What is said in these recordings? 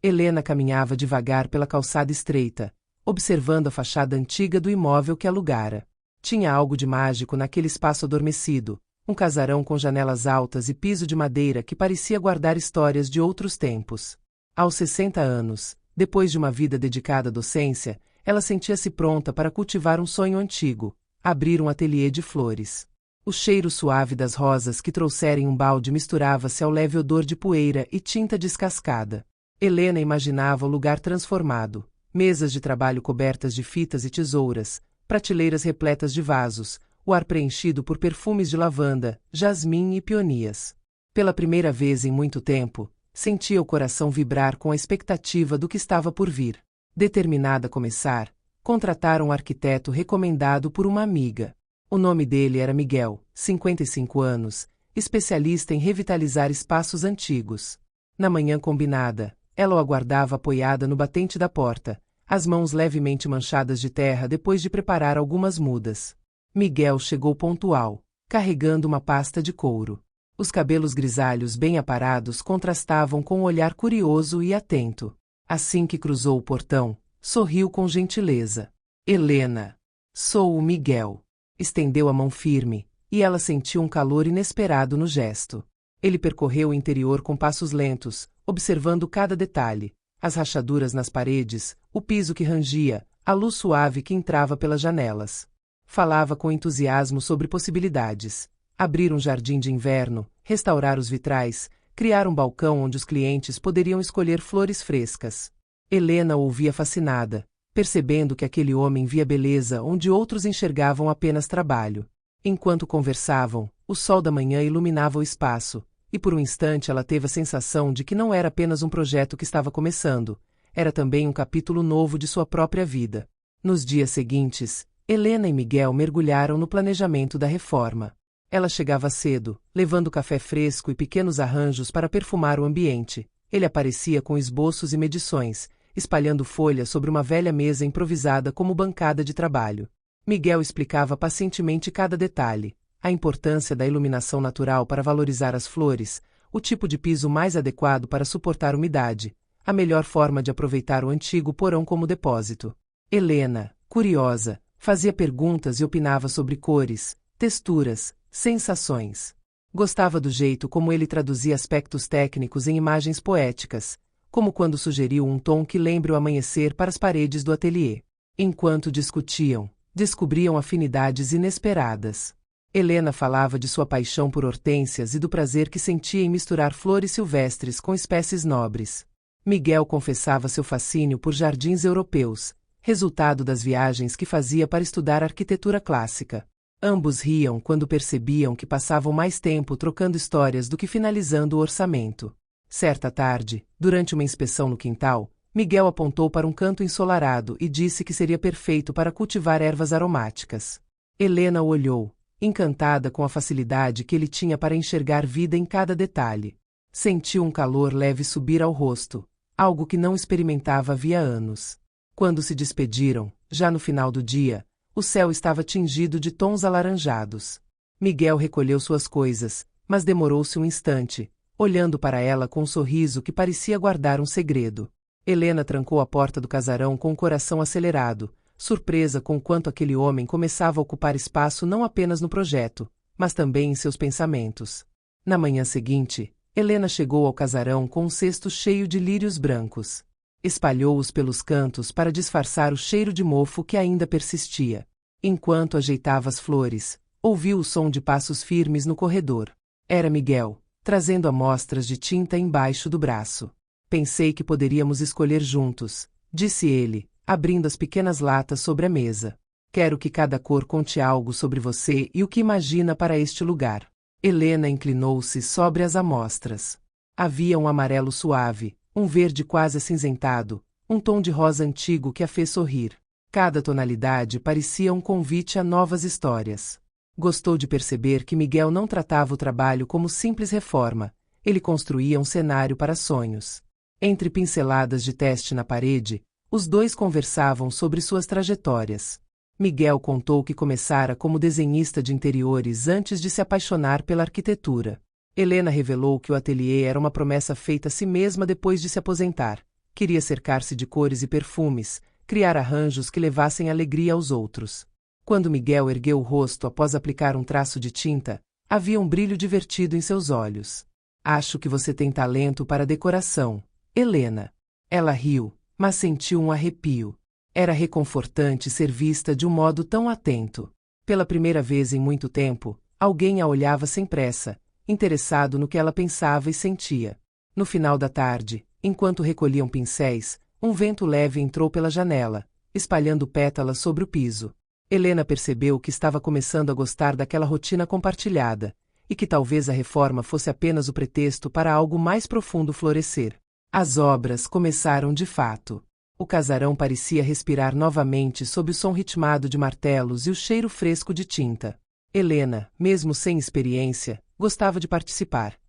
Helena caminhava devagar pela calçada estreita, observando a fachada antiga do imóvel que alugara. Tinha algo de mágico naquele espaço adormecido, um casarão com janelas altas e piso de madeira que parecia guardar histórias de outros tempos. Aos 60 anos, depois de uma vida dedicada à docência, ela sentia-se pronta para cultivar um sonho antigo: abrir um ateliê de flores. O cheiro suave das rosas que trouxera em um balde misturava-se ao leve odor de poeira e tinta descascada. Helena imaginava o lugar transformado, mesas de trabalho cobertas de fitas e tesouras, prateleiras repletas de vasos, o ar preenchido por perfumes de lavanda, jasmim e peonias. Pela primeira vez em muito tempo, sentia o coração vibrar com a expectativa do que estava por vir. Determinada a começar, contrataram um arquiteto recomendado por uma amiga. O nome dele era Miguel, 55 anos, especialista em revitalizar espaços antigos. Na manhã combinada, ela o aguardava apoiada no batente da porta, as mãos levemente manchadas de terra depois de preparar algumas mudas. Miguel chegou pontual, carregando uma pasta de couro. Os cabelos grisalhos bem aparados contrastavam com um olhar curioso e atento. Assim que cruzou o portão, sorriu com gentileza. Helena. Sou o Miguel. Estendeu a mão firme, e ela sentiu um calor inesperado no gesto. Ele percorreu o interior com passos lentos, observando cada detalhe, as rachaduras nas paredes, o piso que rangia, a luz suave que entrava pelas janelas. Falava com entusiasmo sobre possibilidades. Abrir um jardim de inverno, restaurar os vitrais, criar um balcão onde os clientes poderiam escolher flores frescas. Helena ouvia fascinada, percebendo que aquele homem via beleza onde outros enxergavam apenas trabalho. Enquanto conversavam, o sol da manhã iluminava o espaço, e por um instante ela teve a sensação de que não era apenas um projeto que estava começando, era também um capítulo novo de sua própria vida. Nos dias seguintes, Helena e Miguel mergulharam no planejamento da reforma. Ela chegava cedo, levando café fresco e pequenos arranjos para perfumar o ambiente. Ele aparecia com esboços e medições, espalhando folhas sobre uma velha mesa improvisada como bancada de trabalho. Miguel explicava pacientemente cada detalhe, a importância da iluminação natural para valorizar as flores, o tipo de piso mais adequado para suportar umidade, a melhor forma de aproveitar o antigo porão como depósito. Helena, curiosa, fazia perguntas e opinava sobre cores, texturas, sensações. Gostava do jeito como ele traduzia aspectos técnicos em imagens poéticas, como quando sugeriu um tom que lembre o amanhecer para as paredes do ateliê. Enquanto discutiam, descobriam afinidades inesperadas. Helena falava de sua paixão por hortênsias e do prazer que sentia em misturar flores silvestres com espécies nobres. Miguel confessava seu fascínio por jardins europeus, resultado das viagens que fazia para estudar arquitetura clássica. Ambos riam quando percebiam que passavam mais tempo trocando histórias do que finalizando o orçamento. Certa tarde, durante uma inspeção no quintal, Miguel apontou para um canto ensolarado e disse que seria perfeito para cultivar ervas aromáticas. Helena o olhou, encantada com a facilidade que ele tinha para enxergar vida em cada detalhe. Sentiu um calor leve subir ao rosto, algo que não experimentava havia anos. Quando se despediram, já no final do dia, o céu estava tingido de tons alaranjados. Miguel recolheu suas coisas, mas demorou-se um instante, olhando para ela com um sorriso que parecia guardar um segredo. Helena trancou a porta do casarão com o coração acelerado, surpresa com quanto aquele homem começava a ocupar espaço não apenas no projeto, mas também em seus pensamentos. Na manhã seguinte, Helena chegou ao casarão com um cesto cheio de lírios brancos. Espalhou-os pelos cantos para disfarçar o cheiro de mofo que ainda persistia. Enquanto ajeitava as flores, ouviu o som de passos firmes no corredor. Era Miguel, trazendo amostras de tinta embaixo do braço. Pensei que poderíamos escolher juntos, disse ele, abrindo as pequenas latas sobre a mesa. Quero que cada cor conte algo sobre você e o que imagina para este lugar. Helena inclinou-se sobre as amostras. Havia um amarelo suave, um verde quase acinzentado, um tom de rosa antigo que a fez sorrir. Cada tonalidade parecia um convite a novas histórias. Gostou de perceber que Miguel não tratava o trabalho como simples reforma, ele construía um cenário para sonhos. Entre pinceladas de teste na parede, os dois conversavam sobre suas trajetórias. Miguel contou que começara como desenhista de interiores antes de se apaixonar pela arquitetura. Helena revelou que o ateliê era uma promessa feita a si mesma depois de se aposentar. Queria cercar-se de cores e perfumes, criar arranjos que levassem alegria aos outros. Quando Miguel ergueu o rosto após aplicar um traço de tinta, havia um brilho divertido em seus olhos. Acho que você tem talento para decoração, Helena. Ela riu, mas sentiu um arrepio. Era reconfortante ser vista de um modo tão atento. Pela primeira vez em muito tempo, alguém a olhava sem pressa, interessado no que ela pensava e sentia. No final da tarde, enquanto recolhiam pincéis, um vento leve entrou pela janela, espalhando pétalas sobre o piso. Helena percebeu que estava começando a gostar daquela rotina compartilhada, e que talvez a reforma fosse apenas o pretexto para algo mais profundo florescer. As obras começaram de fato. O casarão parecia respirar novamente sob o som ritmado de martelos e o cheiro fresco de tinta. Helena, mesmo sem experiência, gostava de participar.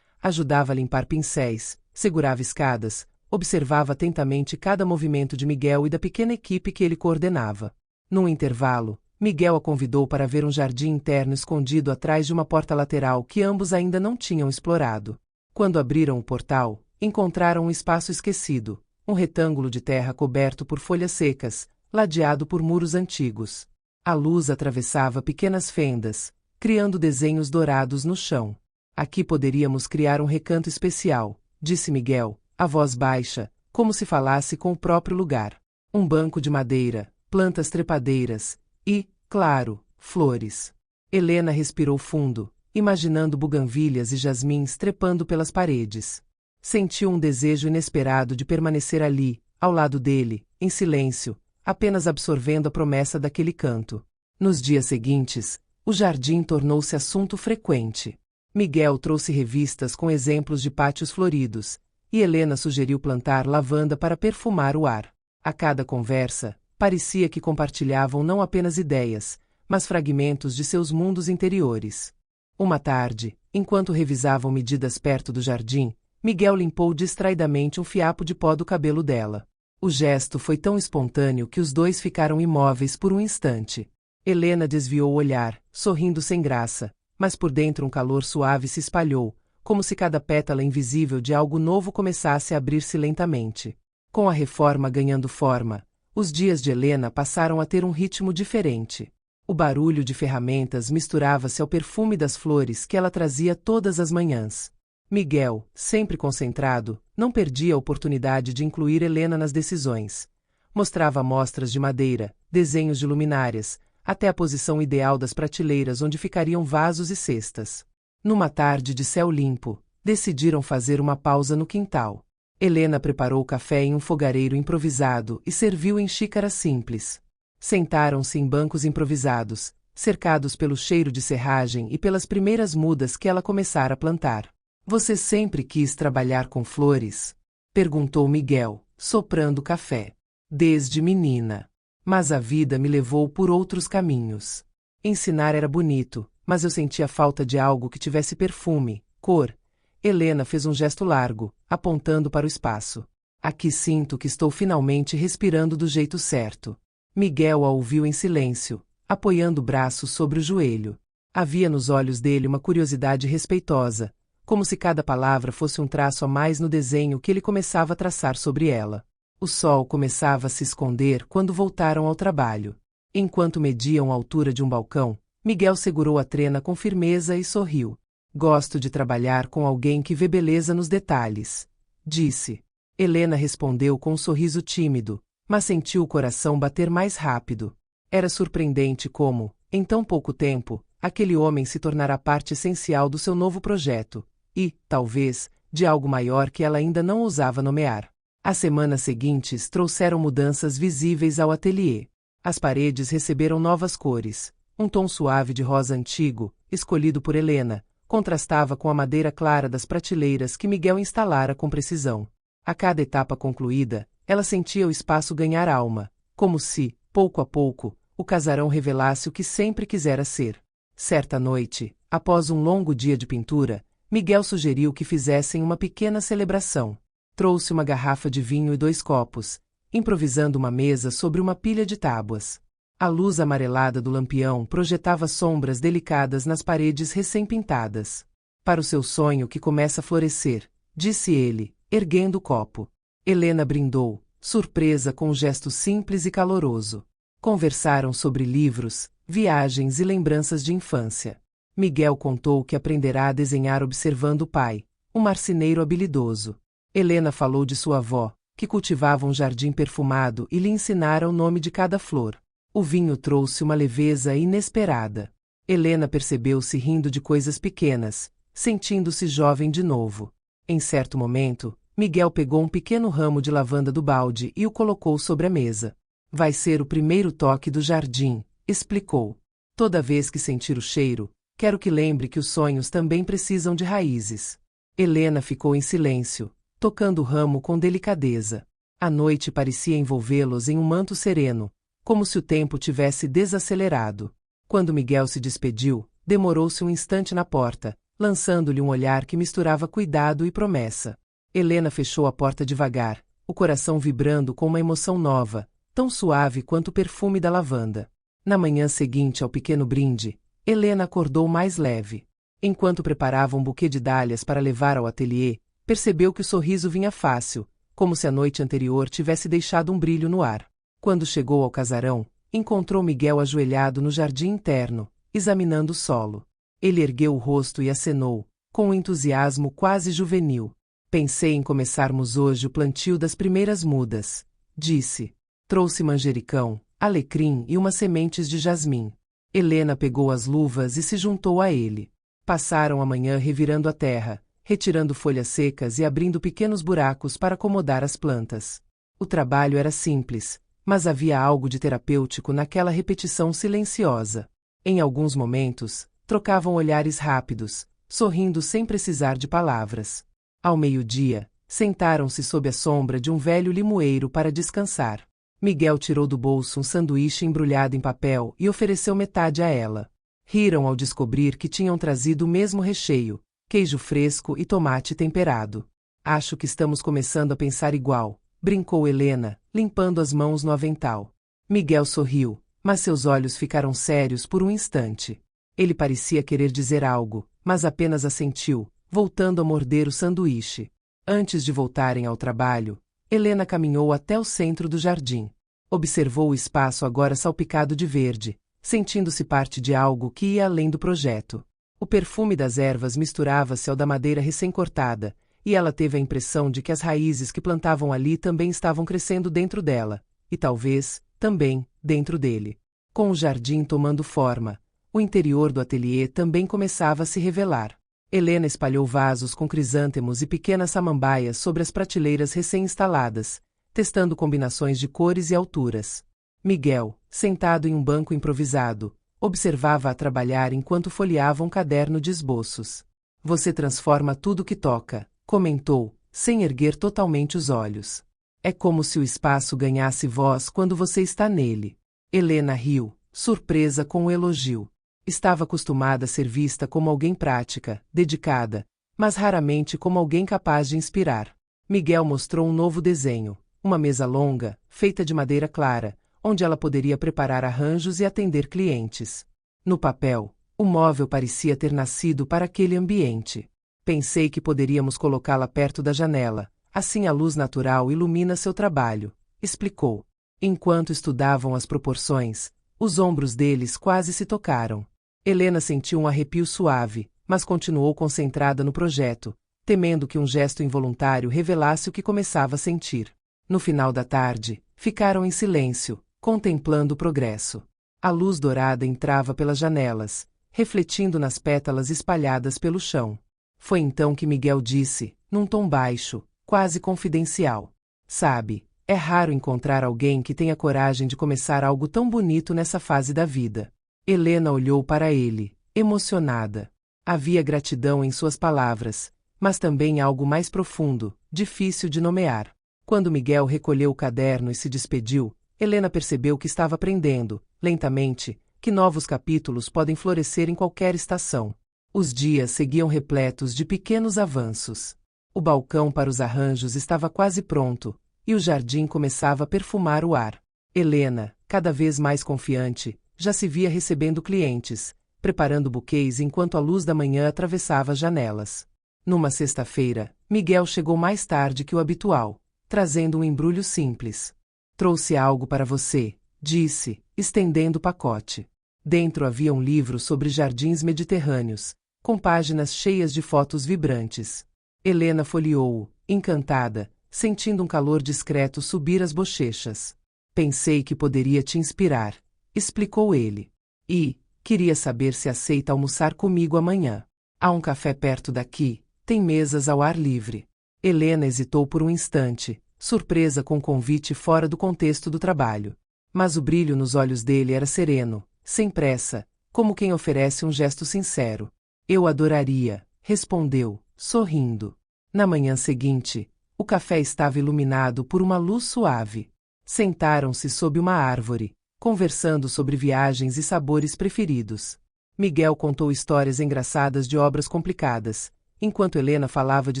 Ajudava a limpar pincéis, segurava escadas, observava atentamente cada movimento de Miguel e da pequena equipe que ele coordenava. Num intervalo, Miguel a convidou para ver um jardim interno escondido atrás de uma porta lateral que ambos ainda não tinham explorado. Quando abriram o portal, encontraram um espaço esquecido, um retângulo de terra coberto por folhas secas, ladeado por muros antigos. A luz atravessava pequenas fendas, criando desenhos dourados no chão. Aqui poderíamos criar um recanto especial, disse Miguel, a voz baixa, como se falasse com o próprio lugar. Um banco de madeira, plantas trepadeiras e, claro, flores. Helena respirou fundo, imaginando buganvílias e jasmins trepando pelas paredes. Sentiu um desejo inesperado de permanecer ali, ao lado dele, em silêncio, apenas absorvendo a promessa daquele canto. Nos dias seguintes, o jardim tornou-se assunto frequente. Miguel trouxe revistas com exemplos de pátios floridos, e Helena sugeriu plantar lavanda para perfumar o ar. A cada conversa, parecia que compartilhavam não apenas ideias, mas fragmentos de seus mundos interiores. Uma tarde, enquanto revisavam medidas perto do jardim, Miguel limpou distraidamente um fiapo de pó do cabelo dela. O gesto foi tão espontâneo que os dois ficaram imóveis por um instante. Helena desviou o olhar, sorrindo sem graça, mas por dentro um calor suave se espalhou, como se cada pétala invisível de algo novo começasse a abrir-se lentamente. Com a reforma ganhando forma, os dias de Helena passaram a ter um ritmo diferente. O barulho de ferramentas misturava-se ao perfume das flores que ela trazia todas as manhãs. Miguel, sempre concentrado, não perdia a oportunidade de incluir Helena nas decisões. Mostrava amostras de madeira, desenhos de luminárias, até a posição ideal das prateleiras onde ficariam vasos e cestas. Numa tarde de céu limpo, decidiram fazer uma pausa no quintal. Helena preparou o café em um fogareiro improvisado e serviu em xícaras simples. Sentaram-se em bancos improvisados, cercados pelo cheiro de serragem e pelas primeiras mudas que ela começara a plantar. Você sempre quis trabalhar com flores? Perguntou Miguel, soprando café. Desde menina. Mas a vida me levou por outros caminhos. Ensinar era bonito, mas eu sentia falta de algo que tivesse perfume, cor. Helena fez um gesto largo, apontando para o espaço. Aqui sinto que estou finalmente respirando do jeito certo. Miguel a ouviu em silêncio, apoiando o braço sobre o joelho. Havia nos olhos dele uma curiosidade respeitosa, como se cada palavra fosse um traço a mais no desenho que ele começava a traçar sobre ela. O sol começava a se esconder quando voltaram ao trabalho. Enquanto mediam a altura de um balcão, Miguel segurou a trena com firmeza e sorriu. Gosto de trabalhar com alguém que vê beleza nos detalhes, disse. Helena respondeu com um sorriso tímido, mas sentiu o coração bater mais rápido. Era surpreendente como, em tão pouco tempo, aquele homem se tornara parte essencial do seu novo projeto. E, talvez, de algo maior que ela ainda não ousava nomear. As semanas seguintes trouxeram mudanças visíveis ao ateliê. As paredes receberam novas cores. Um tom suave de rosa antigo, escolhido por Helena, contrastava com a madeira clara das prateleiras que Miguel instalara com precisão. A cada etapa concluída, ela sentia o espaço ganhar alma, como se, pouco a pouco, o casarão revelasse o que sempre quisera ser. Certa noite, após um longo dia de pintura, Miguel sugeriu que fizessem uma pequena celebração. Trouxe uma garrafa de vinho e 2 copos, improvisando uma mesa sobre uma pilha de tábuas. A luz amarelada do lampião projetava sombras delicadas nas paredes recém-pintadas. Para o seu sonho que começa a florescer, disse ele, erguendo o copo. Helena brindou, surpresa com um gesto simples e caloroso. Conversaram sobre livros, viagens e lembranças de infância. Miguel contou que aprenderá a desenhar observando o pai, um marceneiro habilidoso. Helena falou de sua avó, que cultivava um jardim perfumado e lhe ensinara o nome de cada flor. O vinho trouxe uma leveza inesperada. Helena percebeu-se rindo de coisas pequenas, sentindo-se jovem de novo. Em certo momento, Miguel pegou um pequeno ramo de lavanda do balde e o colocou sobre a mesa. Vai ser o primeiro toque do jardim, explicou. Toda vez que sentir o cheiro, quero que lembre que os sonhos também precisam de raízes. Helena ficou em silêncio, tocando o ramo com delicadeza. A noite parecia envolvê-los em um manto sereno, como se o tempo tivesse desacelerado. Quando Miguel se despediu, demorou-se um instante na porta, lançando-lhe um olhar que misturava cuidado e promessa. Helena fechou a porta devagar, o coração vibrando com uma emoção nova, tão suave quanto o perfume da lavanda. Na manhã seguinte ao pequeno brinde, Helena acordou mais leve. Enquanto preparava um buquê de dálias para levar ao ateliê, percebeu que o sorriso vinha fácil, como se a noite anterior tivesse deixado um brilho no ar. Quando chegou ao casarão, encontrou Miguel ajoelhado no jardim interno, examinando o solo. Ele ergueu o rosto e acenou, com um entusiasmo quase juvenil. Pensei em começarmos hoje o plantio das primeiras mudas, disse. Trouxe manjericão, alecrim e umas sementes de jasmim. Helena pegou as luvas e se juntou a ele. Passaram a manhã revirando a terra, retirando folhas secas e abrindo pequenos buracos para acomodar as plantas. O trabalho era simples, mas havia algo de terapêutico naquela repetição silenciosa. Em alguns momentos, trocavam olhares rápidos, sorrindo sem precisar de palavras. Ao meio-dia, sentaram-se sob a sombra de um velho limoeiro para descansar. Miguel tirou do bolso um sanduíche embrulhado em papel e ofereceu metade a ela. Riram ao descobrir que tinham trazido o mesmo recheio, queijo fresco e tomate temperado. Acho que estamos começando a pensar igual, brincou Helena, limpando as mãos no avental. Miguel sorriu, mas seus olhos ficaram sérios por um instante. Ele parecia querer dizer algo, mas apenas assentiu, voltando a morder o sanduíche. Antes de voltarem ao trabalho, Helena caminhou até o centro do jardim. Observou o espaço agora salpicado de verde, sentindo-se parte de algo que ia além do projeto. O perfume das ervas misturava-se ao da madeira recém-cortada, e ela teve a impressão de que as raízes que plantavam ali também estavam crescendo dentro dela, e talvez, também, dentro dele. Com o jardim tomando forma, o interior do ateliê também começava a se revelar. Helena espalhou vasos com crisântemos e pequenas samambaias sobre as prateleiras recém-instaladas, testando combinações de cores e alturas. Miguel, sentado em um banco improvisado, observava-a trabalhar enquanto folheava um caderno de esboços. Você transforma tudo que toca, comentou, sem erguer totalmente os olhos. É como se o espaço ganhasse voz quando você está nele. Helena riu, surpresa com o elogio. Estava acostumada a ser vista como alguém prática, dedicada, mas raramente como alguém capaz de inspirar. Miguel mostrou um novo desenho, uma mesa longa, feita de madeira clara, onde ela poderia preparar arranjos e atender clientes. No papel, o móvel parecia ter nascido para aquele ambiente. Pensei que poderíamos colocá-la perto da janela, assim a luz natural ilumina seu trabalho, explicou. Enquanto estudavam as proporções, os ombros deles quase se tocaram. Helena sentiu um arrepio suave, mas continuou concentrada no projeto, temendo que um gesto involuntário revelasse o que começava a sentir. No final da tarde, ficaram em silêncio, contemplando o progresso. A luz dourada entrava pelas janelas, refletindo nas pétalas espalhadas pelo chão. Foi então que Miguel disse, num tom baixo, quase confidencial. Sabe, é raro encontrar alguém que tenha coragem de começar algo tão bonito nessa fase da vida. Helena olhou para ele, emocionada. Havia gratidão em suas palavras, mas também algo mais profundo, difícil de nomear. Quando Miguel recolheu o caderno e se despediu, Helena percebeu que estava aprendendo, lentamente, que novos capítulos podem florescer em qualquer estação. Os dias seguiam repletos de pequenos avanços. O balcão para os arranjos estava quase pronto, e o jardim começava a perfumar o ar. Helena, cada vez mais confiante, já se via recebendo clientes, preparando buquês enquanto a luz da manhã atravessava as janelas. Numa sexta-feira, Miguel chegou mais tarde que o habitual. trazendo um embrulho simples. Trouxe algo para você, disse, estendendo o pacote. Dentro havia um livro sobre jardins mediterrâneos, com páginas cheias de fotos vibrantes. Helena folheou-o, encantada, sentindo um calor discreto subir as bochechas. Pensei que poderia te inspirar, explicou ele. E queria saber se aceita almoçar comigo amanhã. Há um café perto daqui, tem mesas ao ar livre. Helena hesitou por um instante, surpresa com o convite fora do contexto do trabalho. Mas o brilho nos olhos dele era sereno, sem pressa, como quem oferece um gesto sincero. Eu adoraria, respondeu, sorrindo. Na manhã seguinte, o café estava iluminado por uma luz suave. Sentaram-se sob uma árvore, conversando sobre viagens e sabores preferidos. Miguel contou histórias engraçadas de obras complicadas, enquanto Helena falava de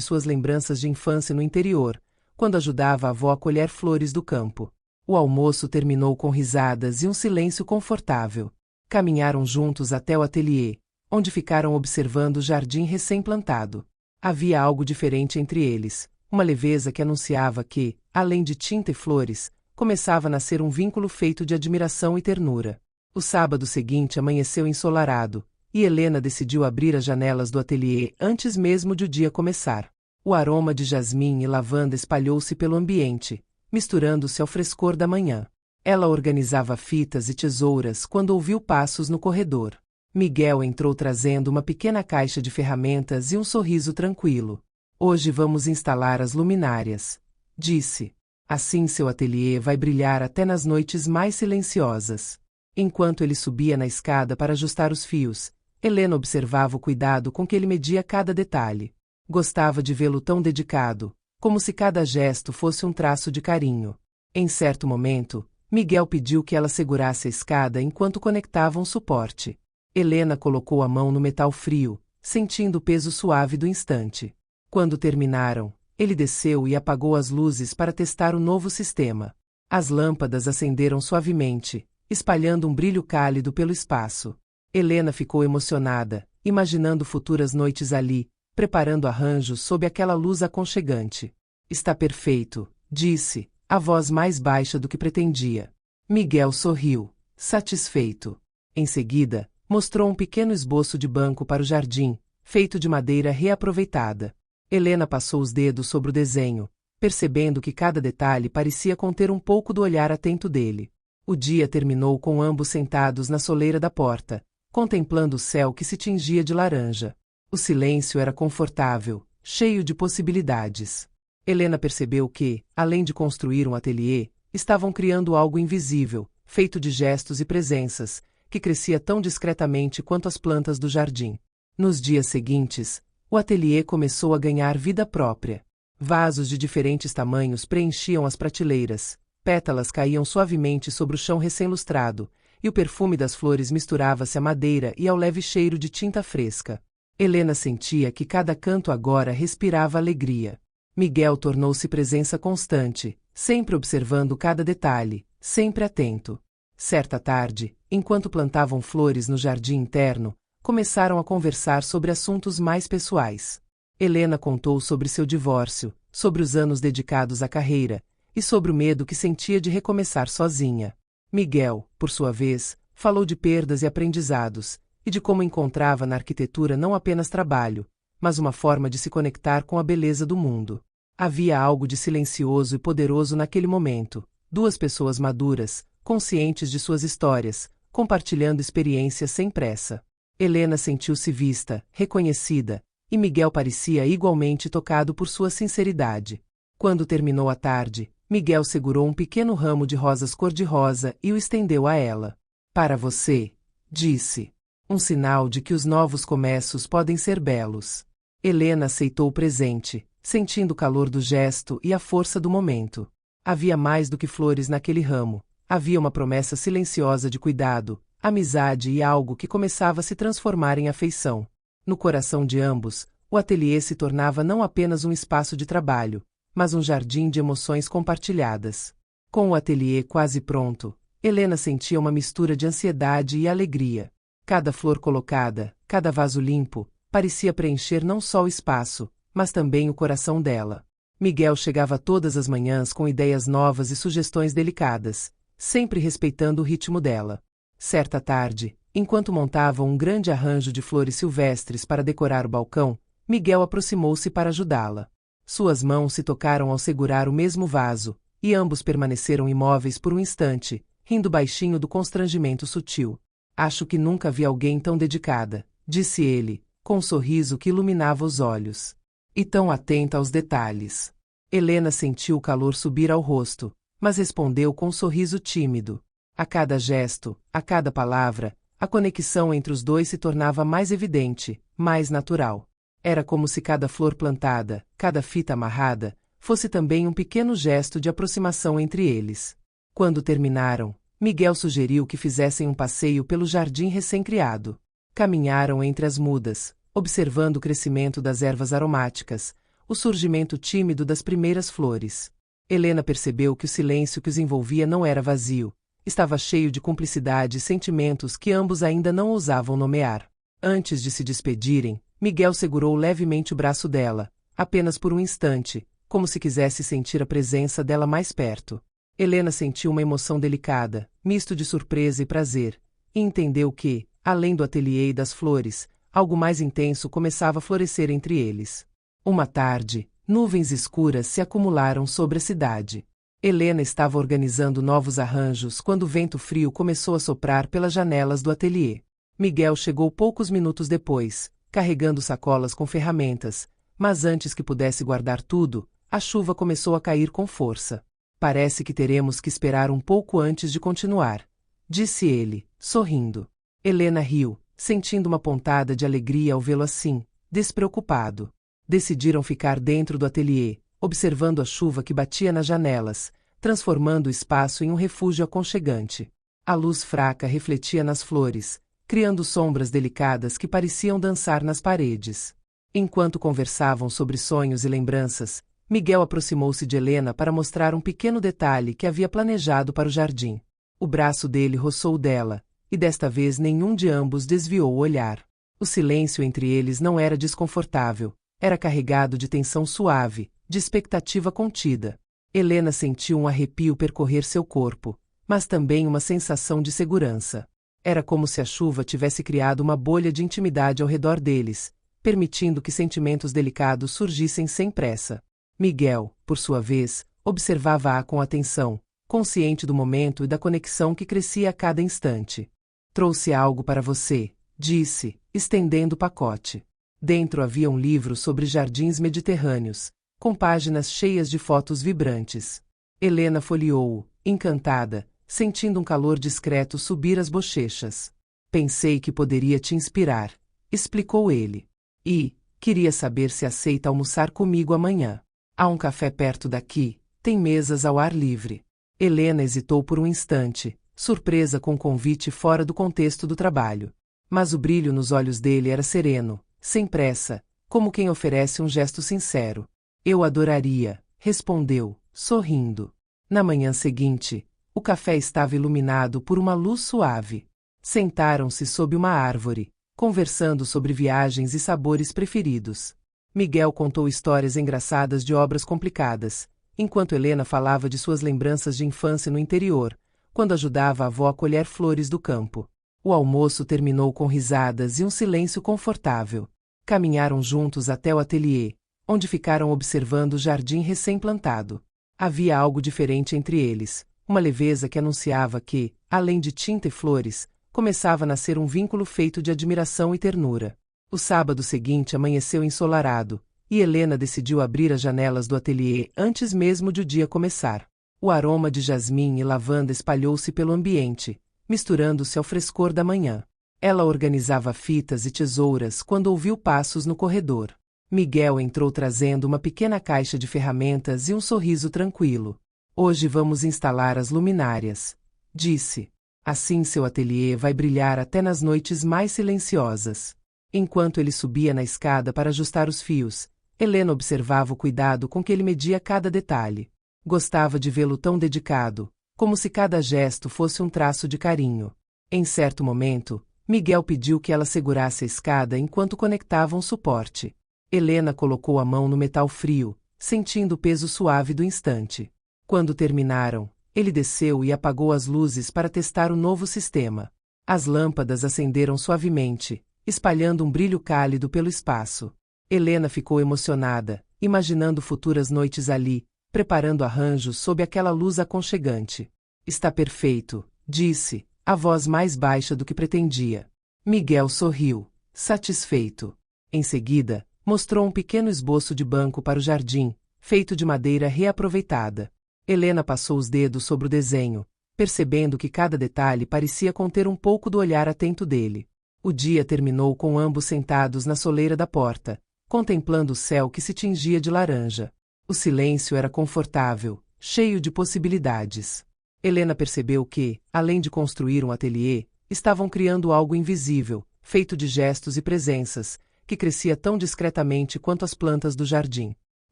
suas lembranças de infância no interior, quando ajudava a avó a colher flores do campo. O almoço terminou com risadas e um silêncio confortável. Caminharam juntos até o ateliê, onde ficaram observando o jardim recém-plantado. Havia algo diferente entre eles, uma leveza que anunciava que, além de tinta e flores, começava a nascer um vínculo feito de admiração e ternura. O sábado seguinte amanheceu ensolarado, e Helena decidiu abrir as janelas do ateliê antes mesmo de o dia começar. O aroma de jasmim e lavanda espalhou-se pelo ambiente, misturando-se ao frescor da manhã. Ela organizava fitas e tesouras quando ouviu passos no corredor. Miguel entrou trazendo uma pequena caixa de ferramentas e um sorriso tranquilo. Hoje vamos instalar as luminárias, disse. Assim seu ateliê vai brilhar até nas noites mais silenciosas. Enquanto ele subia na escada para ajustar os fios, Helena observava o cuidado com que ele media cada detalhe. Gostava de vê-lo tão dedicado, como se cada gesto fosse um traço de carinho. Em certo momento, Miguel pediu que ela segurasse a escada enquanto conectava um suporte. Helena colocou a mão no metal frio, sentindo o peso suave do instante. Quando terminaram, ele desceu e apagou as luzes para testar o novo sistema. As lâmpadas acenderam suavemente, espalhando um brilho cálido pelo espaço. Helena ficou emocionada, imaginando futuras noites ali, preparando arranjos sob aquela luz aconchegante. Está perfeito, disse, a voz mais baixa do que pretendia. Miguel sorriu, satisfeito. Em seguida, mostrou um pequeno esboço de banco para o jardim, feito de madeira reaproveitada. Helena passou os dedos sobre o desenho, percebendo que cada detalhe parecia conter um pouco do olhar atento dele. O dia terminou com ambos sentados na soleira da porta, contemplando o céu que se tingia de laranja. O silêncio era confortável, cheio de possibilidades. Helena percebeu que, além de construir um ateliê, estavam criando algo invisível, feito de gestos e presenças, que crescia tão discretamente quanto as plantas do jardim. Nos dias seguintes, o ateliê começou a ganhar vida própria. Vasos de diferentes tamanhos preenchiam as prateleiras, pétalas caíam suavemente sobre o chão recém-lustrado, e o perfume das flores misturava-se à madeira e ao leve cheiro de tinta fresca. Helena sentia que cada canto agora respirava alegria. Miguel tornou-se presença constante, sempre observando cada detalhe, sempre atento. Certa tarde, enquanto plantavam flores no jardim interno, começaram a conversar sobre assuntos mais pessoais. Helena contou sobre seu divórcio, sobre os anos dedicados à carreira, e sobre o medo que sentia de recomeçar sozinha. Miguel, por sua vez, falou de perdas e aprendizados, e de como encontrava na arquitetura não apenas trabalho, mas uma forma de se conectar com a beleza do mundo. Havia algo de silencioso e poderoso naquele momento, duas pessoas maduras, conscientes de suas histórias, compartilhando experiências sem pressa. Helena sentiu-se vista, reconhecida, e Miguel parecia igualmente tocado por sua sinceridade. Quando terminou a tarde, Miguel segurou um pequeno ramo de rosas cor-de-rosa e o estendeu a ela. Para você, disse. Um sinal de que os novos começos podem ser belos. Helena aceitou o presente, sentindo o calor do gesto e a força do momento. Havia mais do que flores naquele ramo. Havia uma promessa silenciosa de cuidado, amizade e algo que começava a se transformar em afeição. No coração de ambos, o ateliê se tornava não apenas um espaço de trabalho, mas um jardim de emoções compartilhadas. Com o ateliê quase pronto, Helena sentia uma mistura de ansiedade e alegria. Cada flor colocada, cada vaso limpo, parecia preencher não só o espaço, mas também o coração dela. Miguel chegava todas as manhãs com ideias novas e sugestões delicadas, sempre respeitando o ritmo dela. Certa tarde, enquanto montavam um grande arranjo de flores silvestres para decorar o balcão, Miguel aproximou-se para ajudá-la. Suas mãos se tocaram ao segurar o mesmo vaso, e ambos permaneceram imóveis por um instante, rindo baixinho do constrangimento sutil. Acho que nunca vi alguém tão dedicada, disse ele, com um sorriso que iluminava os olhos. E tão atenta aos detalhes. Helena sentiu o calor subir ao rosto, mas respondeu com um sorriso tímido. A cada gesto, a cada palavra, a conexão entre os dois se tornava mais evidente, mais natural. Era como se cada flor plantada, cada fita amarrada, fosse também um pequeno gesto de aproximação entre eles. Quando terminaram, Miguel sugeriu que fizessem um passeio pelo jardim recém-criado. Caminharam entre as mudas, observando o crescimento das ervas aromáticas, o surgimento tímido das primeiras flores. Helena percebeu que o silêncio que os envolvia não era vazio, estava cheio de cumplicidade e sentimentos que ambos ainda não ousavam nomear. Antes de se despedirem, Miguel segurou levemente o braço dela, apenas por um instante, como se quisesse sentir a presença dela mais perto. Helena sentiu uma emoção delicada, misto de surpresa e prazer, e entendeu que, além do ateliê e das flores, algo mais intenso começava a florescer entre eles. Uma tarde, nuvens escuras se acumularam sobre a cidade. Helena estava organizando novos arranjos quando o vento frio começou a soprar pelas janelas do ateliê. Miguel chegou poucos minutos depois, carregando sacolas com ferramentas, mas antes que pudesse guardar tudo, a chuva começou a cair com força. Parece que teremos que esperar um pouco antes de continuar, disse ele, sorrindo. Helena riu, sentindo uma pontada de alegria ao vê-lo assim, despreocupado. Decidiram ficar dentro do ateliê, observando a chuva que batia nas janelas, transformando o espaço em um refúgio aconchegante. A luz fraca refletia nas flores, criando sombras delicadas que pareciam dançar nas paredes. Enquanto conversavam sobre sonhos e lembranças, Miguel aproximou-se de Helena para mostrar um pequeno detalhe que havia planejado para o jardim. O braço dele roçou o dela, e desta vez nenhum de ambos desviou o olhar. O silêncio entre eles não era desconfortável, era carregado de tensão suave, de expectativa contida. Helena sentiu um arrepio percorrer seu corpo, mas também uma sensação de segurança. Era como se a chuva tivesse criado uma bolha de intimidade ao redor deles, permitindo que sentimentos delicados surgissem sem pressa. Miguel, por sua vez, observava-a com atenção, consciente do momento e da conexão que crescia a cada instante. Trouxe algo para você, disse, estendendo o pacote. Dentro havia um livro sobre jardins mediterrâneos, com páginas cheias de fotos vibrantes. Helena folheou-o, encantada, sentindo um calor discreto subir as bochechas. Pensei que poderia te inspirar, explicou ele. E, queria saber se aceita almoçar comigo amanhã. Há um café perto daqui, tem mesas ao ar livre. Helena hesitou por um instante, surpresa com o convite fora do contexto do trabalho. Mas o brilho nos olhos dele era sereno, sem pressa, como quem oferece um gesto sincero. Eu adoraria, respondeu, sorrindo. Na manhã seguinte, o café estava iluminado por uma luz suave. Sentaram-se sob uma árvore, conversando sobre viagens e sabores preferidos. Miguel contou histórias engraçadas de obras complicadas, enquanto Helena falava de suas lembranças de infância no interior, quando ajudava a avó a colher flores do campo. O almoço terminou com risadas e um silêncio confortável. Caminharam juntos até o ateliê, onde ficaram observando o jardim recém-plantado. Havia algo diferente entre eles, uma leveza que anunciava que, além de tinta e flores, começava a nascer um vínculo feito de admiração e ternura. O sábado seguinte amanheceu ensolarado, e Helena decidiu abrir as janelas do ateliê antes mesmo de o dia começar. O aroma de jasmim e lavanda espalhou-se pelo ambiente, misturando-se ao frescor da manhã. Ela organizava fitas e tesouras quando ouviu passos no corredor. Miguel entrou trazendo uma pequena caixa de ferramentas e um sorriso tranquilo. Hoje vamos instalar as luminárias, disse. Assim seu ateliê vai brilhar até nas noites mais silenciosas. Enquanto ele subia na escada para ajustar os fios, Helena observava o cuidado com que ele media cada detalhe. Gostava de vê-lo tão dedicado, como se cada gesto fosse um traço de carinho. Em certo momento, Miguel pediu que ela segurasse a escada enquanto conectavam o suporte. Helena colocou a mão no metal frio, sentindo o peso suave do instante. Quando terminaram, ele desceu e apagou as luzes para testar o novo sistema. As lâmpadas acenderam suavemente, espalhando um brilho cálido pelo espaço. Helena ficou emocionada, imaginando futuras noites ali, preparando arranjos sob aquela luz aconchegante. Está perfeito, disse, a voz mais baixa do que pretendia. Miguel sorriu, satisfeito. Em seguida, mostrou um pequeno esboço de banco para o jardim, feito de madeira reaproveitada. Helena passou os dedos sobre o desenho, percebendo que cada detalhe parecia conter um pouco do olhar atento dele. O dia terminou com ambos sentados na soleira da porta, contemplando o céu que se tingia de laranja. O silêncio era confortável, cheio de possibilidades. Helena percebeu que, além de construir um ateliê, estavam criando algo invisível, feito de gestos e presenças, que crescia tão discretamente quanto as plantas do jardim.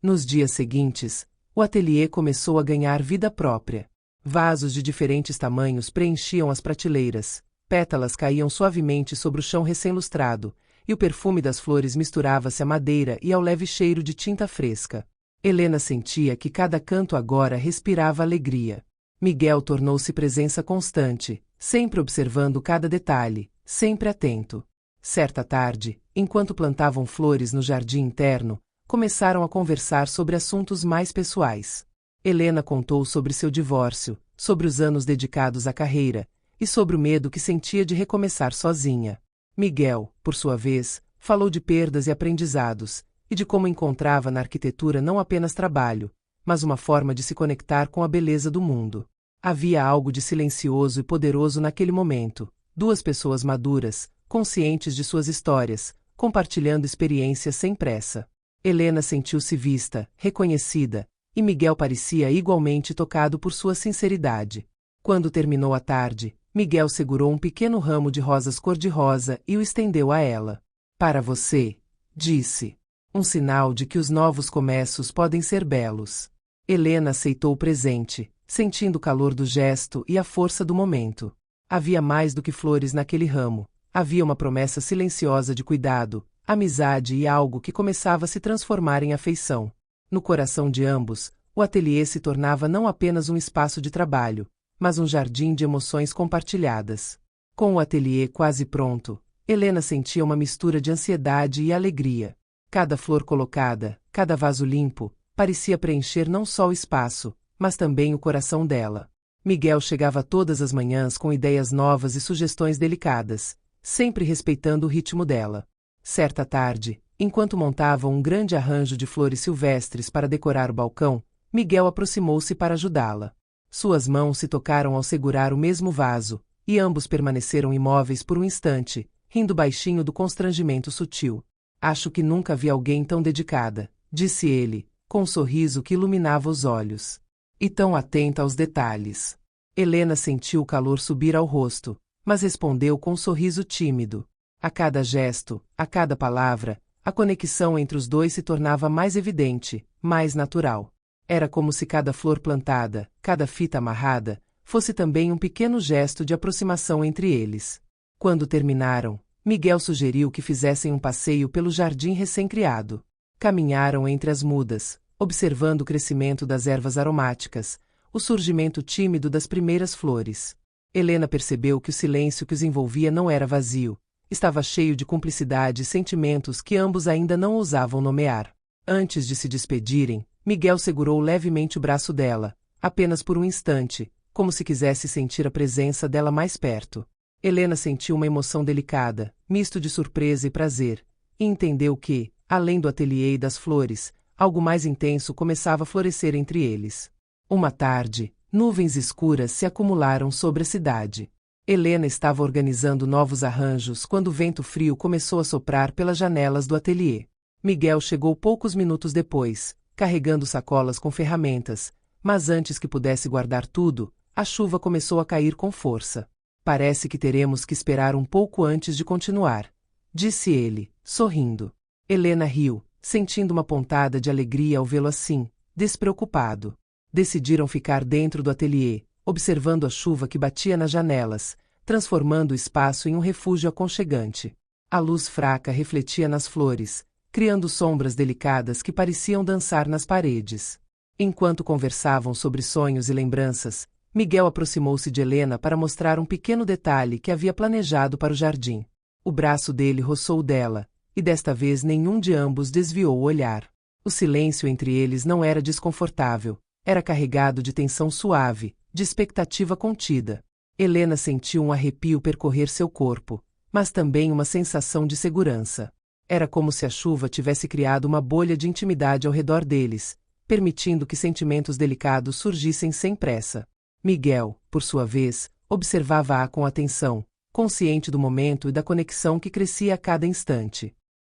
Nos dias seguintes, o ateliê começou a ganhar vida própria. Vasos de diferentes tamanhos preenchiam as prateleiras, pétalas caíam suavemente sobre o chão recém-lustrado, e o perfume das flores misturava-se à madeira e ao leve cheiro de tinta fresca. Helena sentia que cada canto agora respirava alegria. Miguel tornou-se presença constante, sempre observando cada detalhe, sempre atento. Certa tarde, enquanto plantavam flores no jardim interno, começaram a conversar sobre assuntos mais pessoais. Helena contou sobre seu divórcio, sobre os anos dedicados à carreira, e sobre o medo que sentia de recomeçar sozinha. Miguel, por sua vez, falou de perdas e aprendizados, e de como encontrava na arquitetura não apenas trabalho, mas uma forma de se conectar com a beleza do mundo. Havia algo de silencioso e poderoso naquele momento, duas pessoas maduras, conscientes de suas histórias, compartilhando experiências sem pressa. Helena sentiu-se vista, reconhecida, e Miguel parecia igualmente tocado por sua sinceridade. Quando terminou a tarde, Miguel segurou um pequeno ramo de rosas cor-de-rosa e o estendeu a ela. Para você, disse. Um sinal de que os novos começos podem ser belos. Helena aceitou o presente, sentindo o calor do gesto e a força do momento. Havia mais do que flores naquele ramo. Havia uma promessa silenciosa de cuidado, amizade e algo que começava a se transformar em afeição. No coração de ambos, o ateliê se tornava não apenas um espaço de trabalho, mas um jardim de emoções compartilhadas. Com o ateliê quase pronto, Helena sentia uma mistura de ansiedade e alegria. Cada flor colocada, cada vaso limpo, parecia preencher não só o espaço, mas também o coração dela. Miguel chegava todas as manhãs com ideias novas e sugestões delicadas, sempre respeitando o ritmo dela. Certa tarde, enquanto montavam um grande arranjo de flores silvestres para decorar o balcão, Miguel aproximou-se para ajudá-la. Suas mãos se tocaram ao segurar o mesmo vaso, e ambos permaneceram imóveis por um instante, rindo baixinho do constrangimento sutil. Acho que nunca vi alguém tão dedicada, disse ele, com um sorriso que iluminava os olhos. E tão atenta aos detalhes. Helena sentiu o calor subir ao rosto, mas respondeu com um sorriso tímido. A cada gesto, a cada palavra, a conexão entre os dois se tornava mais evidente, mais natural. Era como se cada flor plantada, cada fita amarrada, fosse também um pequeno gesto de aproximação entre eles. Quando terminaram, Miguel sugeriu que fizessem um passeio pelo jardim recém-criado. Caminharam entre as mudas, observando o crescimento das ervas aromáticas, o surgimento tímido das primeiras flores. Helena percebeu que o silêncio que os envolvia não era vazio, estava cheio de cumplicidade e sentimentos que ambos ainda não ousavam nomear. Antes de se despedirem, Miguel segurou levemente o braço dela, apenas por um instante, como se quisesse sentir a presença dela mais perto. Helena sentiu uma emoção delicada, misto de surpresa e prazer, e entendeu que, além do ateliê e das flores, algo mais intenso começava a florescer entre eles. Uma tarde, nuvens escuras se acumularam sobre a cidade. Helena estava organizando novos arranjos quando o vento frio começou a soprar pelas janelas do ateliê. Miguel chegou poucos minutos depois, carregando sacolas com ferramentas, mas antes que pudesse guardar tudo, a chuva começou a cair com força. Parece que teremos que esperar um pouco antes de continuar, disse ele, sorrindo. Helena riu, sentindo uma pontada de alegria ao vê-lo assim, despreocupado. Decidiram ficar dentro do ateliê, observando a chuva que batia nas janelas, transformando o espaço em um refúgio aconchegante. A luz fraca refletia nas flores, criando sombras delicadas que pareciam dançar nas paredes. Enquanto conversavam sobre sonhos e lembranças, Miguel aproximou-se de Helena para mostrar um pequeno detalhe que havia planejado para o jardim. O braço dele roçou o dela, e desta vez nenhum de ambos desviou o olhar. O silêncio entre eles não era desconfortável, era carregado de tensão suave, de expectativa contida. Helena sentiu um arrepio percorrer seu corpo, mas também uma sensação de segurança. Era como se a chuva tivesse criado uma bolha de intimidade ao redor deles, permitindo que sentimentos delicados surgissem sem pressa. Miguel, por sua vez, observava-a com atenção, consciente do momento e da conexão que crescia a cada instante.